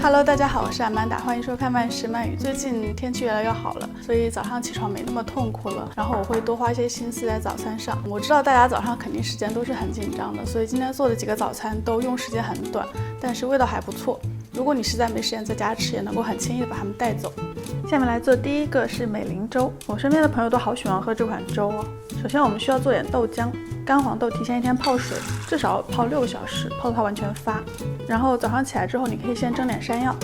Hello， 大家好，我是阿曼达，欢迎收看慢食慢语。最近天气越来越好了，所以早上起床没那么痛苦了。然后我会多花一些心思在早餐上。我知道大家早上肯定时间都是很紧张的，所以今天做的几个早餐都用时间很短，但是味道还不错。如果你实在没时间在家吃，也能够很轻易的把它们带走。下面来做第一个是美龄粥，我身边的朋友都好喜欢喝这款粥哦。首先我们需要做点豆浆，干黄豆提前1天泡水，至少泡6个小时，泡到它完全发。然后早上起来之后，你可以先蒸点山药。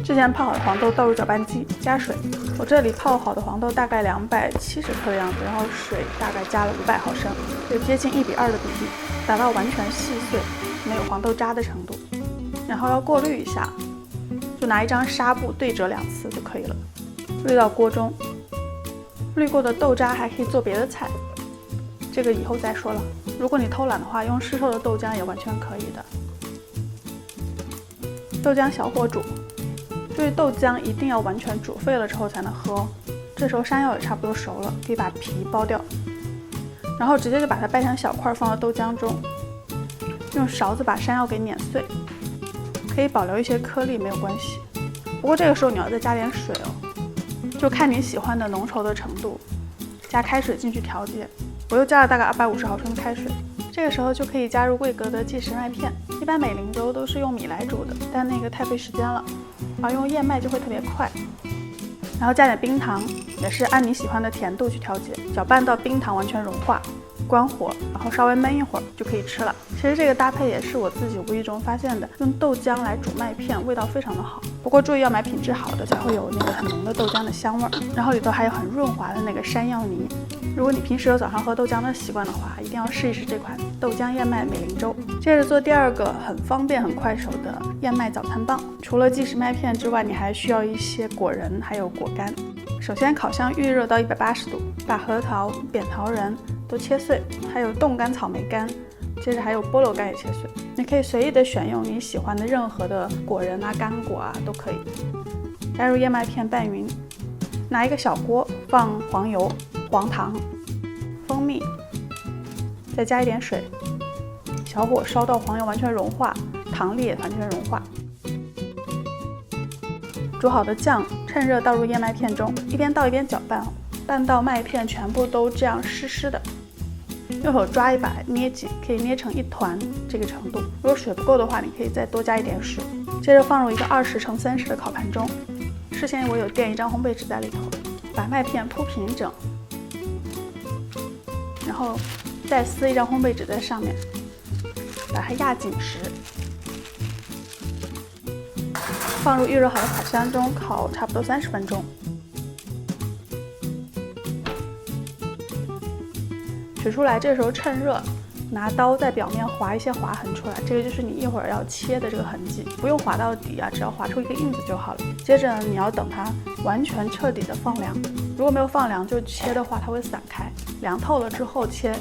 之前泡好的黄豆倒入搅拌机，加水。我这里泡好的黄豆大概270克的样子，然后水大概加了500毫升，就接近1:2的比例，打到完全细碎，没有黄豆渣的程度。然后要过滤一下，就拿一张纱布对折2次就可以了，滤到锅中。滤过的豆渣还可以做别的菜，这个以后再说了。如果你偷懒的话，用市售的豆浆也完全可以的。豆浆小火煮，注意豆浆一定要完全煮沸了之后才能喝哦。这时候山药也差不多熟了，可以把皮剥掉，然后直接就把它掰成小块放到豆浆中，用勺子把山药给碾碎，可以保留一些颗粒没有关系。不过这个时候你要再加点水哦。就看你喜欢的浓稠的程度，加开水进去调节。我又加了大概250毫升的开水。这个时候就可以加入桂格的即食麦片。一般美龄粥都是用米来煮的，但那个太费时间了，而用燕麦就会特别快。然后加点冰糖，也是按你喜欢的甜度去调节，搅拌到冰糖完全融化，关火，然后稍微焖一会儿就可以吃了。其实这个搭配也是我自己无意中发现的，用豆浆来煮麦片，味道非常的好。不过注意要买品质好的，才会有那个很浓的豆浆的香味儿，然后里头还有很润滑的那个山药泥。如果你平时有早上喝豆浆的习惯的话，一定要试一试这款豆浆燕麦美龄粥。接着做第二个很方便很快手的燕麦早餐棒。除了即食麦片之外，你还需要一些果仁还有果干。首先烤箱预热到180度，把核桃、扁桃仁都切碎，还有冻干草莓干，接着还有菠萝干也切碎。你可以随意的选用你喜欢的任何的果仁啊、干果啊都可以。加入燕麦片拌匀，拿一个小锅放黄油、黄糖、蜂蜜，再加一点水，小火烧到黄油完全融化，糖粒也完全融化。煮好的酱趁热倒入燕麦片中，一边倒一边搅拌，拌到麦片全部都这样湿湿的。用手抓一把捏紧，可以捏成一团这个程度。如果水不够的话，你可以再多加一点水。接着放入一个20×30的烤盘中，事先我有垫一张烘焙纸在里头，把麦片铺平整，然后再撕一张烘焙纸在上面，把它压紧实。放入预热好的烤箱中烤差不多30分钟。取出来，这个时候趁热，拿刀在表面划一些划痕出来，这个就是你一会儿要切的这个痕迹，不用划到底啊，只要划出一个印子就好了。接着呢，你要等它完全彻底的放凉，如果没有放凉就切的话，它会散开，凉透了之后切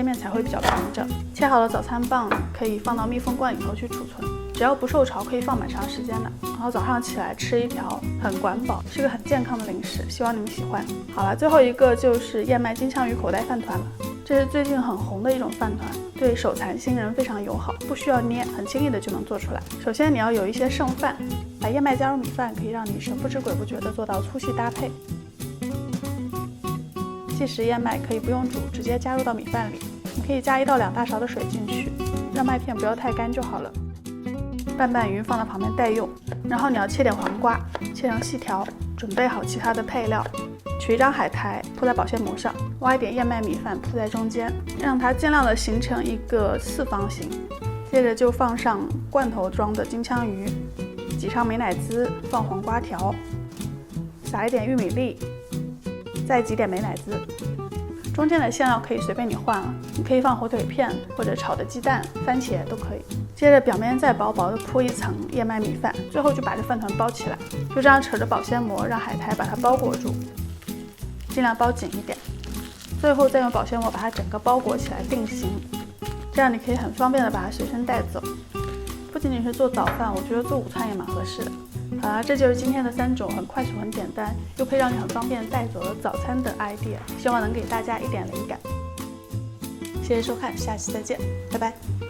面才会比较平整。切好的早餐棒可以放到密封罐里头去储存，只要不受潮，可以放蛮长时间的。然后早上起来吃一条，很管饱，是个很健康的零食，希望你们喜欢。好了，最后一个就是燕麦金枪鱼口袋饭团了。这是最近很红的一种饭团，对手残新人非常友好，不需要捏，很轻易的就能做出来。首先你要有一些剩饭，把燕麦加入米饭，可以让你神不知鬼不觉的做到粗细搭配。即食燕麦可以不用煮，直接加入到米饭里，你可以加1到2大勺的水进去，让麦片不要太干就好了。拌拌匀，放到旁边待用。然后你要切点黄瓜，切成细条，准备好其他的配料。取一张海苔铺在保鲜膜上，挖一点燕麦米饭铺在中间，让它尽量的形成一个4方形。接着就放上罐头装的金枪鱼，挤上美乃滋，放黄瓜条，撒一点玉米粒，再挤点美乃滋。中间的馅料可以随便你换了，你可以放火腿片或者炒的鸡蛋、番茄都可以。接着表面再薄薄的铺一层燕麦米饭，最后就把这饭团包起来，就这样扯着保鲜膜，让海苔把它包裹住，尽量包紧一点。最后再用保鲜膜把它整个包裹起来定型，这样你可以很方便的把它随身带走。不仅仅是做早饭，我觉得做午餐也蛮合适的。好啦，这就是今天的3种很快速、很简单，又可以让你很方便带走的早餐的 idea， 希望能给大家一点灵感。谢谢收看，下期再见，拜拜。